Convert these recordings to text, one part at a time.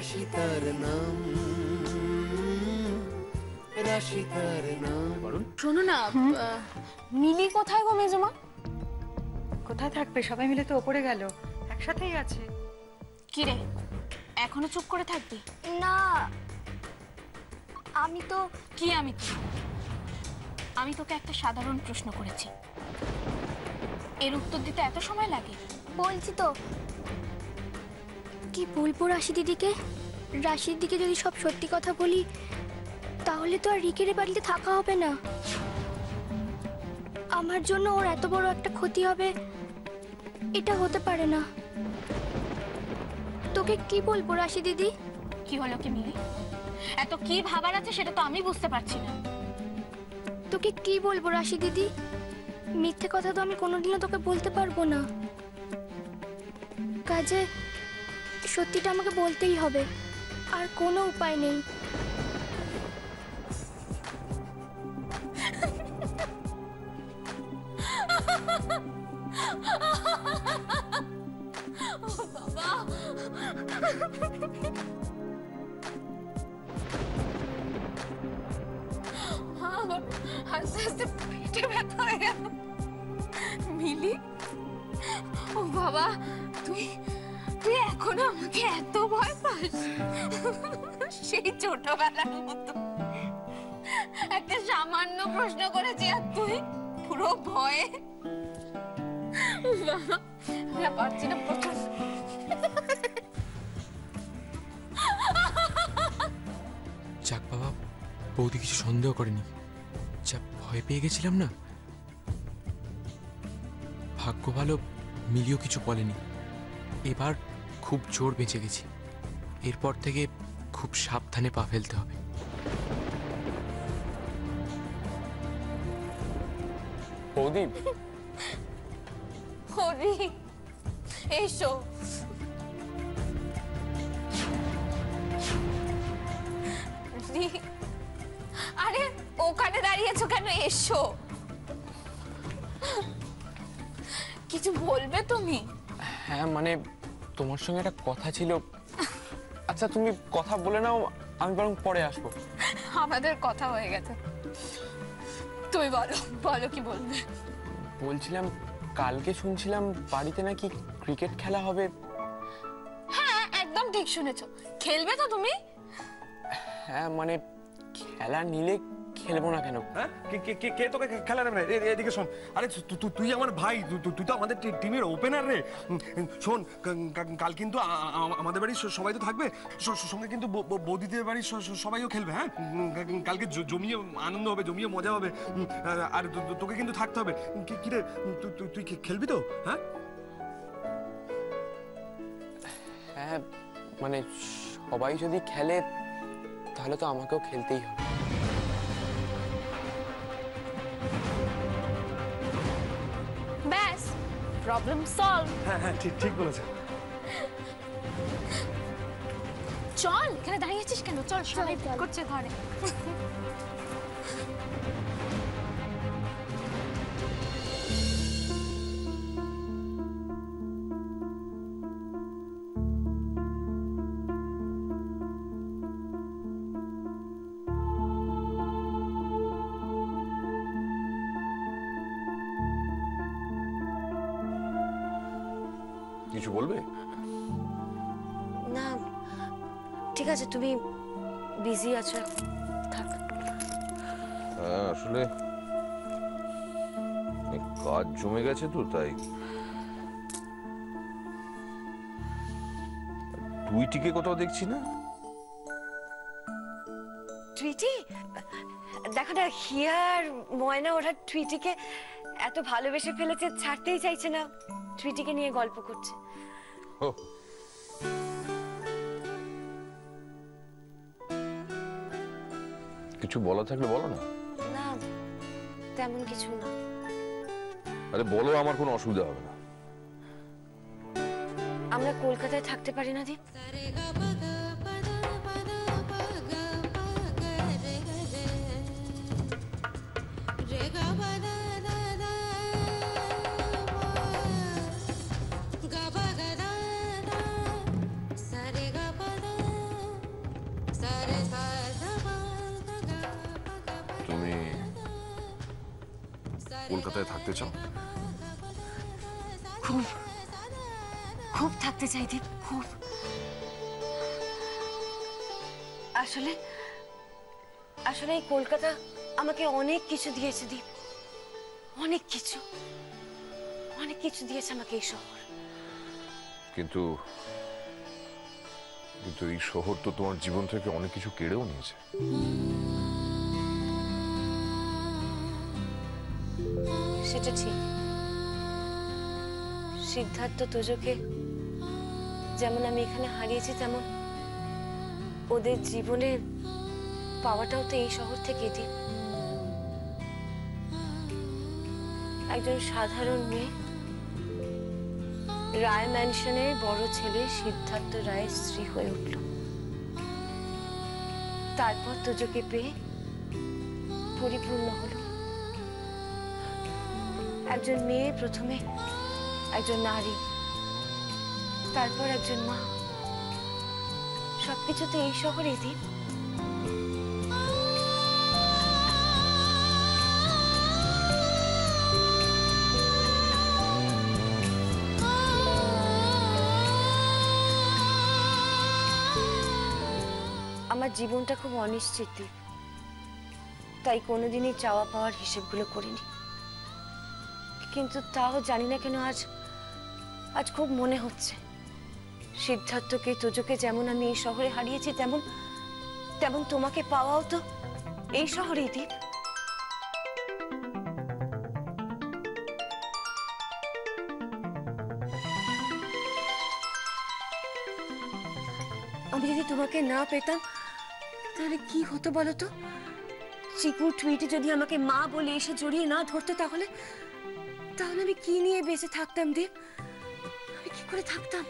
রাশি তার নাম, রাশি তার নাম। শোনো না, মিলি কোথায় গো মেজমা? কোথায় থাকবে, সবাই মিলে তো ওপরে গেল, একসাথেই আছে। কি রে, এখনো চুপ করে থাকবি? না আমি তো কি আমি তোকে একটা সাধারণ প্রশ্ন করেছি, এর উত্তর দিতে এত সময় লাগে? বলছি তো, কি বলবো রাশি দিদিকে? রাশির দিকে যদি সব সত্যি কথা বলি তাহলে তো আর রিকের বাড়িতে থাকা হবে না। আমার জন্য ওর এত বড় একটা ক্ষতি হবে, এটা হতে পারে না। তোকে কি বলবো রাশি দিদি? কি হলো কি মিলি? এত কি ভাবার আছে সেটা তো আমি বুঝতে পারছি না। তোকে কি বলবো রাশি দিদি? মিথ্যে কথা তো আমি কোনোদিনও তোকে বলতে পারবো না, কাজে সত্যিটা আমাকে বলতেই হবে, আর কোনো উপায় নেই। আস্তে আস্তে পেটে ব্যথা হয়ে গেল। মিলি, ও বাবা, তুই এখনো আমাকে এত ভয় পাস? সেই ছোটবেলার মতো একটা সামান্য প্রশ্ন করেছি আর তুই পুরো ভয়ে। বাবা, আমি পারছি না, প্রচন্ড। যাক বাবা, বৌদি কিছু সন্দেহ করেনি। যা ভয় পেয়ে গেছিলাম না, ভাগ্য ভালো মিলিও কিছু বলেনি। এবার খুব জোর বেঁচে গেছি, এরপর থেকে খুব সাবধানে পা ফেলতে হবে। বৌদি, হরি, এসো। আরে ওখানে দাঁড়িয়েছো কেন? এসো। কিছু বলবে তুমি? হ্যাঁ মানে তোমার সঙ্গে একটা কথা ছিল। আচ্ছা তুমি কথা বলে নাও, আমি বরং পরে আসবো। আমাদের কথা হয়ে গেছে, তুমি বলো বলো কি বলবে। বলছিলাম, কালকে শুনছিলাম বাড়িতে নাকি ক্রিকেট খেলা হবে। হ্যাঁ একদম ঠিক শুনেছো। খেলবে তো তুমি? হ্যাঁ মানে খেলা নিলে খেলবো না কেন? হ্যাঁ, কে তোকে খেলা নেবে? এদিকে শোন, আরে তুই আমার ভাই, তুই তো আমাদের টিমের ওপেনার রে। শোন, কাল কিন্তু আমাদের বাড়ির সবাই তো থাকবে, সঙ্গে কিন্তু বৌদিদের বাড়ির সবাইও খেলবে। হ্যাঁ, কালকে জমিয়ে আনন্দ হবে, জমিয়ে মজা হবে। আর তোকে কিন্তু থাকতে হবে। কি রে, তুই খেলবি তো? হ্যাঁ হ্যাঁ মানে সবাই যদি খেলে তাহলে তো আমাকেও খেলতেই হবে। ব্যাস, প্রবলেম সলভ। হ্যাঁ হ্যাঁ, ঠিক বলেছে। চল, এখানে দাঁড়িয়ে আছিস কেন? চল, সবাই করছে ঘরে। কিছু বলবে না? ঠিক আছে, তুমি বিজি আছো, থাক। হ্যাঁ আসলে কাজ জমে গেছে তো, তাই। টুইটিকে কোথাও দেখছি না। টুইটি, দেখো না, হিয়ার ময়না ওরা টুইটিকে এত ভালোবেসে ফেলেছে, ছাড়তেই চাইছে না। টুইটিকে নিয়ে গল্প করছে। কিছু বলা থাকলে বলো না। না, তেমন কিছু না। আরে বলো, আমার কোনো অসুবিধা হবে না। আমরা কলকাতায় থাকতে পারি না দীপ? কলকাতায় থাকতে চাও? খুব খুব থাকতে চাই দীপ, খুব। আসলে আসলে এই কলকাতা আমাকে অনেক কিছু দিয়েছে দীপ, অনেক কিছু, অনেক কিছু দিয়েছে আমাকে এই শহর। কিন্তু কিন্তু এই শহর তো তোমার জীবন থেকে অনেক কিছু কেড়েও নিয়েছে। সেটা ঠিক। সিদ্ধার্থ তোজোকে যেমন আমি এখানে হারিয়েছি, তেমন ওদের জীবনে পাওয়াটাও তো এই শহর থেকে দিই। একজন সাধারণ মেয়ে রায় ম্যানশনের বড় ছেলে সিদ্ধার্থ রায়ের স্ত্রী হয়ে উঠল। তারপর তোজোকে পেয়ে পরিপূর্ণ হলো। একজন মেয়ে, প্রথমে একজন নারী, তারপর একজন মা। সবকিছুতে এই শহরে দিন। আমার জীবনটা খুব অনিশ্চিত, তাই কোনোদিনই চাওয়া পাওয়ার হিসেবগুলো করিনি। কিন্তু তাও জানি না কেন আজ আজ খুব মনে হচ্ছে সিদ্ধার্থকে, তোজোকে যেমন আমি এই শহরে হারিয়েছি, তেমন তেমন তোমাকে পাওয়াও তো এই শহরেই দীপ। আমি যদি তোমাকে না পেতাম তাহলে কি হতো বলো তো? চিকুর টুইটে যদি আমাকে মা বলে এসে জড়িয়ে না ধরতো, তাহলে তাহলে আমি কি নিয়ে বেঁচে থাকতাম দীপ? আমি কি করে থাকতাম?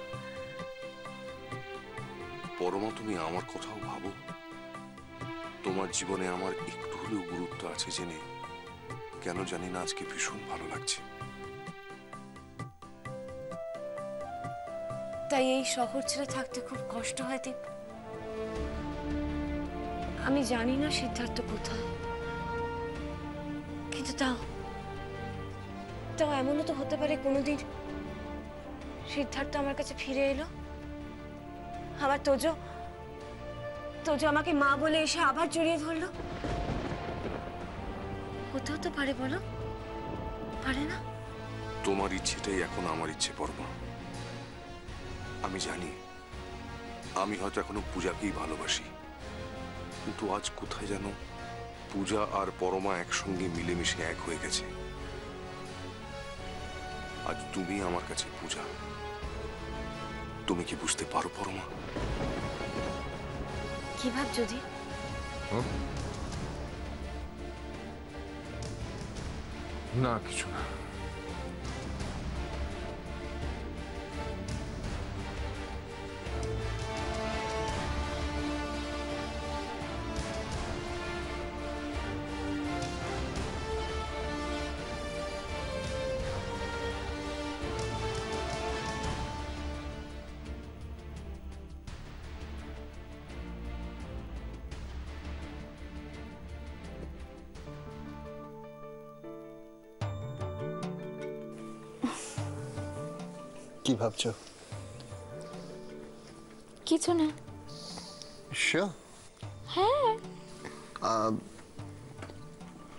পরমা, তুমি আমার কথাও ভাবো। তোমার জীবনে আমার একটু হলেও গুরুত্ব আছে জেনে কেন জানি না আজকে ভীষণ ভালো লাগছে। তাই এই শহর ছেড়ে থাকতে খুব কষ্ট হয় দীপ। আমি জানি না সিদ্ধার্থ কোথায়, কিন্তু তাও এমনও তো হতে পারে কোনোদিন সিদ্ধার্থ আমার কাছে ফিরে এলো, আমার তোজো আমাকে মা বলে এসে আবার জড়িয়ে ধরলো। হতেও তো পারে, বলো, পারে না? তোমার ইচ্ছেটাই এখন আমার ইচ্ছে পরমা। আমি জানি আমি হয়তো এখনো পূজাকেই ভালোবাসি, কিন্তু আজ কোথায় যেন পূজা আর পরমা একসঙ্গে মিলেমিশে এক হয়ে গেছে। আজ তুমি আমার কাছে পূজা। তুমি কি বুঝতে পারো পরমা? কি ভাবছো দি? না, কিছু না। কি ভাবছো? কিছু না। শিওর? হ্যাঁ।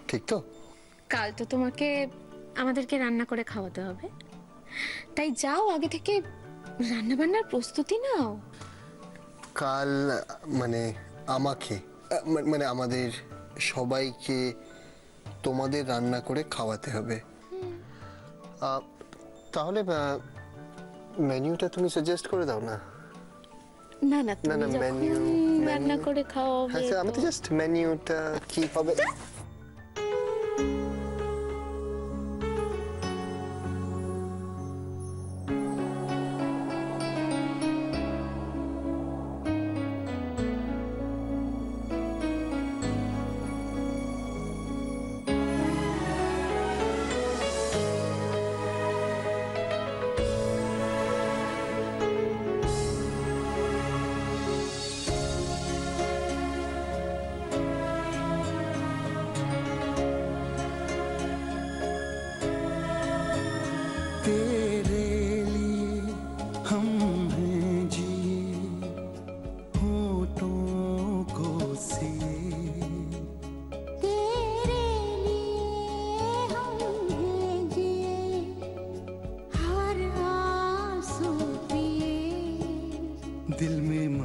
ঠিক তো? কাল তো তোমাকে আমাদেরকে রান্না করে খাওয়াতে হবে, তাই যাও আগে থেকে রান্না বান্নার প্রস্তুতি নাও। কাল মানে আমাকে মানে আমাদের সবাইকে তোমাদের রান্না করে খাওয়াতে হবে। তাহলে মেনুটা তুমি সাজেস্ট করে দাও না। না না, তুমি যখন মেনু রান্না করে খাওয়াবে। হ্যাঁ স্যার, আমি তো জাস্ট মেনুটা কি হবে।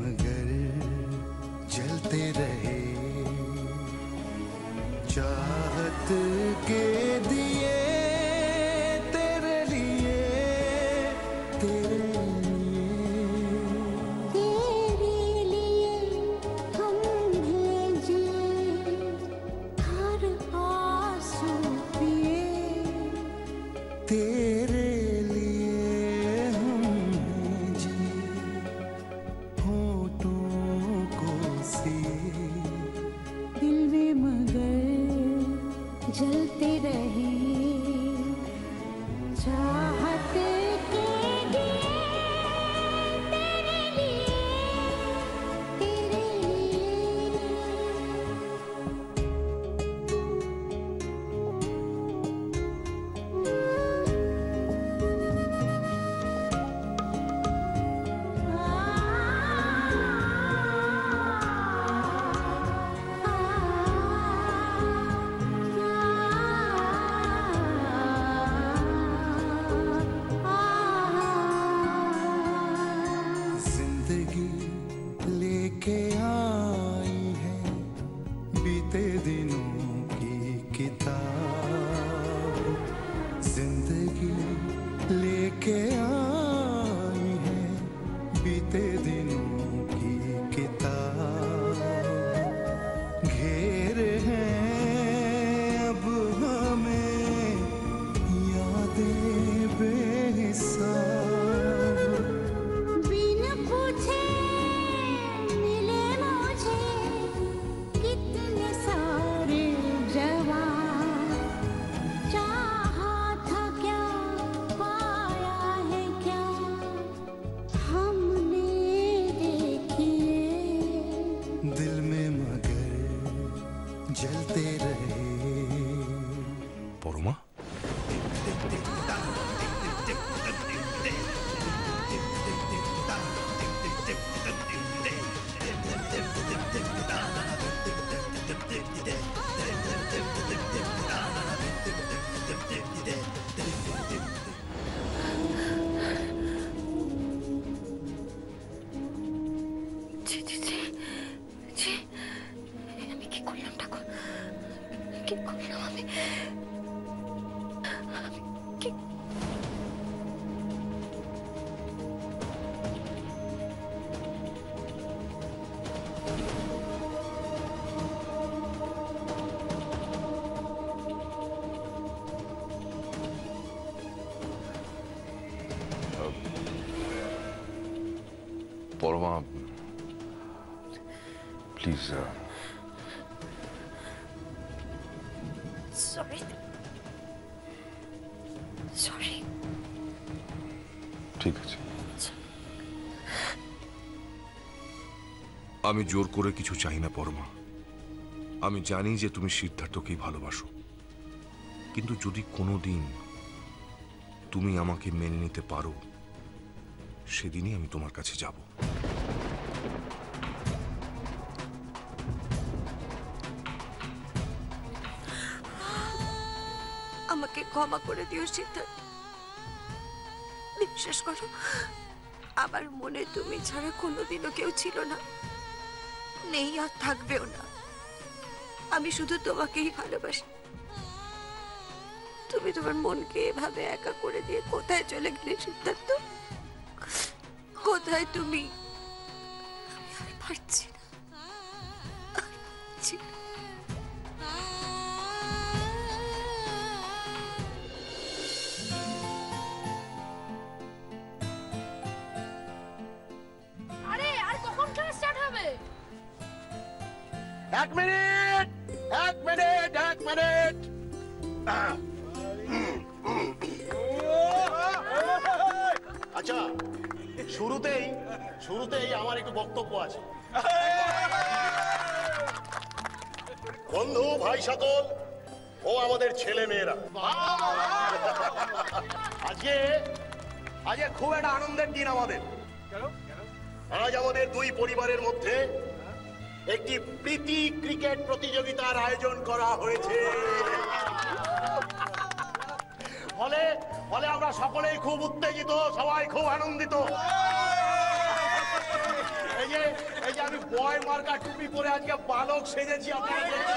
मगर जलते रहे चाहत के दिए तेरे लिए तेरे तेरे लिए हमने जी होठों को सिए दिल में मगर जलते रहे चाहत के दिए तेरे लिए तेरे लिए जिंदगी लेके आई है बीते दिनों की किताब जिंदगी लेके आई है बीते दिनों की किताब घेर हैं अब हमें यादें बेहिसाब बिन पूछे मिले मुझे कितने सारे जवाब चाहा था क्या पाया है क्या हमने देखिए दिल में मगर जलते रहे পরমা ছি ছি ছি ছি আমি কি করলাম ঠাকুর কি করলাম আমি কি পরমা প্লিজ সরি সরি ঠিক আছে আমি জোর করে কিছু চাই না পরমা আমি জানি যে তুমি সিদ্ধার্থকেই ভালোবাসো কিন্তু যদি কোনোদিন তুমি আমাকে মেনে নিতে পারো সেদিনই আমি তোমার কাছে যাব আমাকে ক্ষমা করে দিও সিদ্ধার্থ বিশ্বাস করো আমার মনে তুমি ছাড়া কোনোদিনও কেউ ছিল না নেই আর থাকবেও না আমি শুধু তোমাকেই ভালোবাসি তুমি তোমার মনকে এভাবে একা করে দিয়ে কোথায় চলে গেলে সিদ্ধার্থ কোথায় তুমি আমি আর পারছি না আর পারছি না। আরে আর কখন ক্লাস স্টার্ট হবে? এক মিনিট এক মিনিট এক মিনিট আচ্ছা শুরুতেই আমার একটু বক্তব্য আছে বন্ধু ভাই সকল ও আমাদের ছেলে মেয়েরা আজকে খুব একটা আনন্দের দিন আমাদের আজ আমাদের দুই পরিবারের মধ্যে একটি প্রীতি ক্রিকেট প্রতিযোগিতার আয়োজন করা হয়েছে ফলে আমরা সকলেই খুব উত্তেজিত সবাই খুব আনন্দিত এই এই যে আমি বয় মার্কা টুপি পরে আজকে বালক সেজেছি আপনারা দেখতে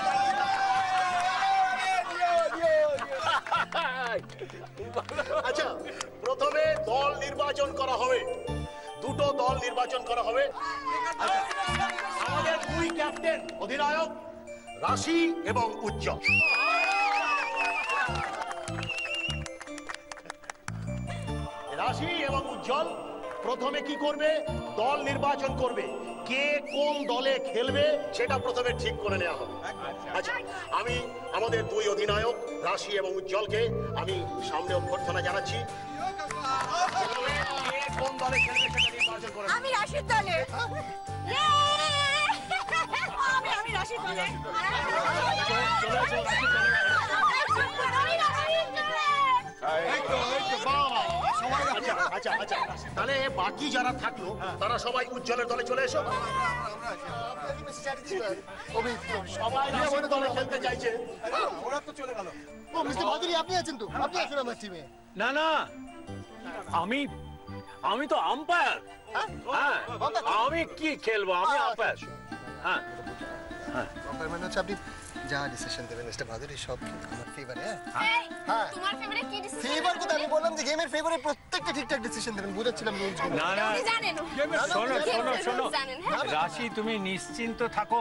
আচ্ছা, প্রথমে দল নির্বাচন করা হবে, দুটো দল নির্বাচন করা হবে। আমাদের দুই ক্যাপ্টেন অধিনায়ক রাশি এবং উজ্জ্বল। রাশি এবং উজ্জ্বল প্রথমে কি করবে? দল নির্বাচন করবে। কে কোন দলে খেলবে সেটা প্রথমে ঠিক করে নেওয়া হবে। আচ্ছা, আমি আমাদের দুই অধিনায়ক রাশি এবং উজ্জ্বলকে আমি সামনে অভ্যর্থনা জানাচ্ছি। কে কোন দলে খেলবে সেটা নির্বাচন করে। আমি রাশির দলে। আমি রাশির দলে। আচ্ছা আচ্ছা, তাহলে বাকি যারা থাকলো তারা সবাই উজ্জ্বলের দলে চলে এসো। সবাই রাশির দলে খেলতে চাইছে। ওরা তো চলে গেল। ও মিস্টার ভাদুরী, আপনি আছেন তো? আপনি আছেন আমার টিমে? না না, আমি তো আম্পায়ার। হ্যাঁ, আমি কি খেলবো? আমি আম্পায়ার। হ্যাঁ আম্পায়ার মানে হচ্ছে আপনি যা ডিসিশন দেবেন মিস্টার ভাদুরী সব আমার ফেভারে। হ্যাঁ, তোমার ফেভারিট কি ডিসিশন? ফেভার কথা আমি বললাম যে গেমের ফেভারে প্রত্যেকটা ঠিকঠাক ডিসিশন দেবেন। বুঝাচ্ছিলাম রুলস। না না, আপনি জানেন। শোনো রাশি, তুমি নিশ্চিন্ত থাকো,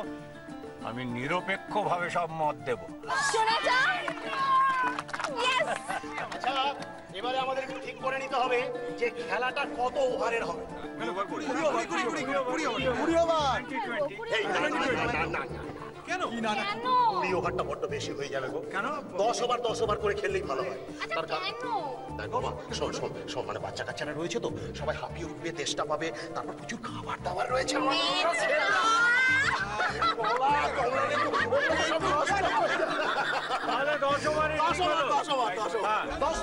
আমি নিরপেক্ষভাবে সব মত দেব। শুনে যাও। ইয়েস। আচ্ছা, এবারে আমাদের ঠিক করে নিতে হবে যে খেলাটা কত ওভারের হবে। কেন 20 ওভারটা বড্ড বেশি হয়ে যাবে গো। কেন 10 ওভার করে খেললেই ভালো হয়। তার কারণ দেখ বাবা, শোন মানে বাচ্চা কাচ্চারা রয়েছে তো, সবাই হাঁপিয়ে উঠবে, তেষ্টা পাবে, তারপর প্রচুর খাবার দাবার রয়েছে। তাহলে 10 ওভারে 10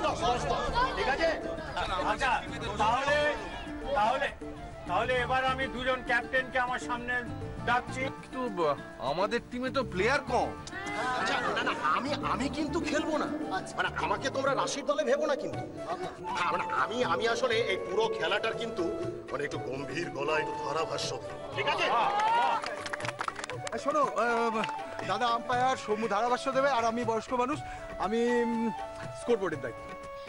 ঠিক আছে। আচ্ছা, তাহলে এবার আমি দুজন ক্যাপ্টেনকে আমার সামনে ডাকছি। কিন্তু আমাদের টিমে তো প্লেয়ার কম। আচ্ছা, না আমি কিন্তু খেলবো না। মানে আমাকে তোমরা রাশির দলে ভেবো না কিন্তু। মানে আমি আসলে এই পুরো খেলাটার কিন্তু মানে একটু গম্ভীর গলায় একটু ধারাভাষ্য দেব। ঠিক আছে? শোনো দাদা আম্পায়ার, সৌম্য ধারাভাষ্য দেবে, আর আমি বয়স্ক মানুষ, আমি স্কোরবোর্ডের দায়িত্ব।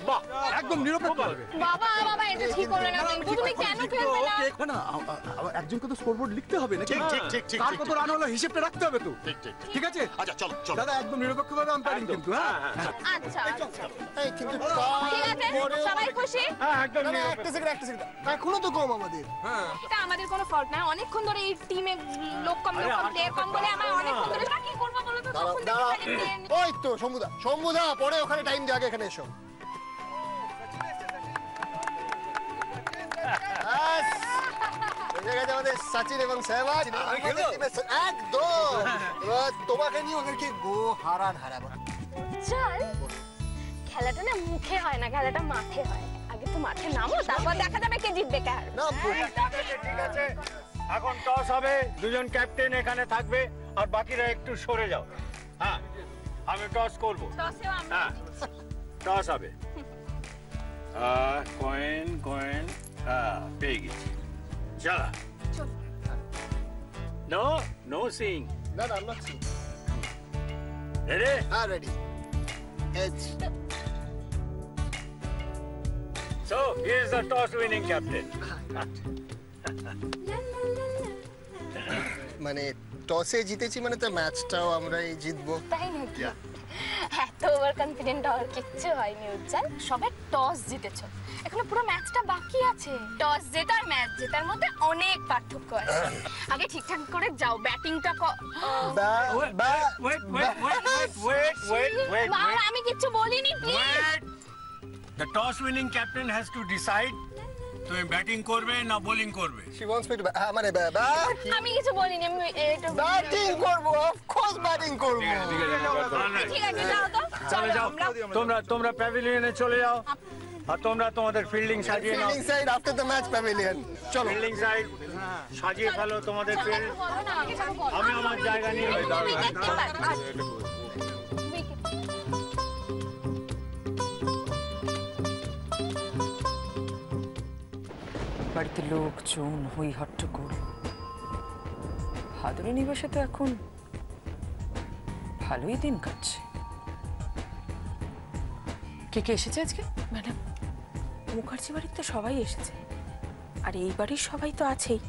বাহ, একদম নিরপেক্ষ হবে। বাবা এটা ঠিক করলে না। তুমি কেন খেলবে না? একজনকে তো স্কোরবোর্ড লিখতে হবে নাকি? ঠিক। কার কত রান হলো হিসেবটা রাখতে হবে তো। ঠিক আছে? আচ্ছা চলো দাদা একদম নিরপেক্ষভাবে আম্পায়ারিং কিন্তু। হ্যাঁ আচ্ছা এই কিন্তু ঠিক আছে, সবাই খুশি? একদম একটা সেকেন্ড এখনো তো কম আমাদের। এটা আমাদের কোনো ফল্ট না। অনেকক্ষণ ধরে এই টিমে লোক কম প্লেয়ার কম বলে আমার অনেকক্ষণ ধরে কি করব বলো তো? তখন দেখি খালি প্লেয়ার। ওই তো শম্ভুদা পরে ওখানে টাইম দিয়ে আগে এখানে এসো। আমাদের সচিন এবং সেহবাজ একদম। তোমাকে নিয়ে ওদেরকে গো হারাবো। চল, খেলাটা না মুখে হয় না, খেলাটা মাঠে হয়। আগে তো মাঠে নামো, তারপর দেখা যাবে কে জিতবে কে হারবে। ঠিক আছে, এখন টস হবে, দুজন ক্যাপ্টেন এখানে থাকবে আর বাকিরা একটু সরে যাও। হ্যাঁ, আমি টস করব। হ্যাঁ, টস হবে। কয়েন পেয়ে গেছি। চলা। নো সিং। না I'm not seeing. রেডি? হ্যাঁ ready. So, he is the toss winning captain. মানে টসে জিতেছি মানে তো ম্যাচটাও আমরাই জিতবো। তাই নাকি? এত ওভার কনফিডেন্ট হওয়ার কিচ্ছু হয়নি উজ্জ্বল। সবে টস জিতেছো, এখনো পুরো ম্যাচটা বাকি আছে। টস জেতা আর ম্যাচ জেতার মধ্যে অনেক পার্থক্য আছে। আগে ঠিকঠাক করে যাও, ব্যাটিংটা Wait. আমি কিচ্ছু বলিনি, please. The toss winning captain has to decide তুমি ব্যাটিং করবে না বোলিং করবে। She wants me to মানে আমি কিছু বলিনি, আমি এটা ব্যাটিং করব। অফ কোর্স ব্যাটিং করব। ঠিক আছে, যাও তো। চলে যাও, তোমরা প্যাভিলিয়নে চলে যাও আর তোমরা তোমাদের ফিল্ডিং সাজিয়ে নাও। Fielding side after the match pavilion. চলো ফিল্ডিং সাইড সাজিয়ে ফেলো তোমাদের ফিল্ড। আমি আমার জায়গা নিয়ে বাড়িতে লোকজন, হই হট্টগোল, ভাদুরী নিবাসে তো এখন ভালোই দিন কাটছে। কে কে এসেছে আজকে? ম্যাডাম, মুখার্জি বাড়ির তো সবাই এসেছে, আর এই বাড়ির সবাই তো আছেই।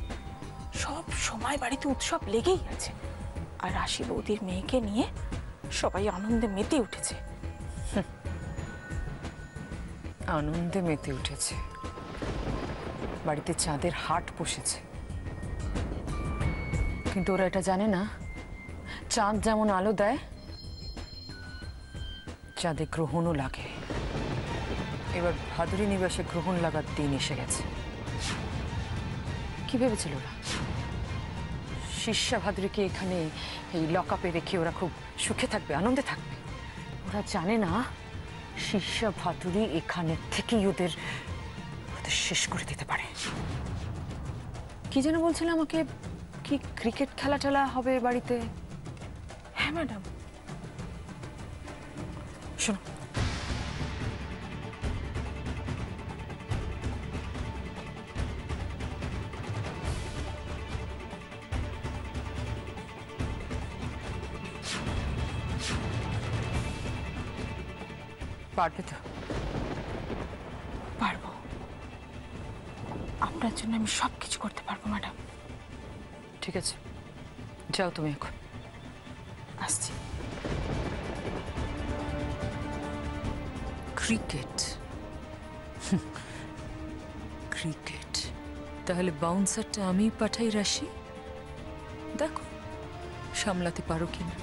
সব সময় বাড়িতে উৎসব লেগেই আছে, আর রাশি বৌদির মেয়েকে নিয়ে সবাই আনন্দে মেতে উঠেছে। আনন্দে মেতে উঠেছে, বাড়িতে চাঁদের হাট বসেছে। কিন্তু ওরা এটা জানে না, চাঁদ যেমন আলো দেয়, চাঁদে গ্রহণও লাগে। এবার ভাদুরী নিবাসে গ্রহণ লাগার দিন এসে গেছে। কি ভেবেছিল ওরা? শিষ্যা ভাদুরীকে এখানে এই লকআপে রেখে ওরা খুব সুখে থাকবে, আনন্দে থাকবে? ওরা জানে না শিষ্যা ভাদুরী এখানে থেকেই ওদের শেষ করে দিতে পারে। কি যেন বলছিল আমাকে, কি ক্রিকেট খেলা টেলা হবে বাড়িতে? হ্যাঁ ম্যাডাম। শোনো, পারবে তো? পারবো, আপনার জন্য আমি সব কিছু করতে পারবো ম্যাডাম। ঠিক আছে, যাও তুমি এখন। আসছি। ক্রিকেট? ক্রিকেট? তাহলে বাউন্সারটা আমি পাঠাই রাশি, দেখো সামলাতে পারো কিনা।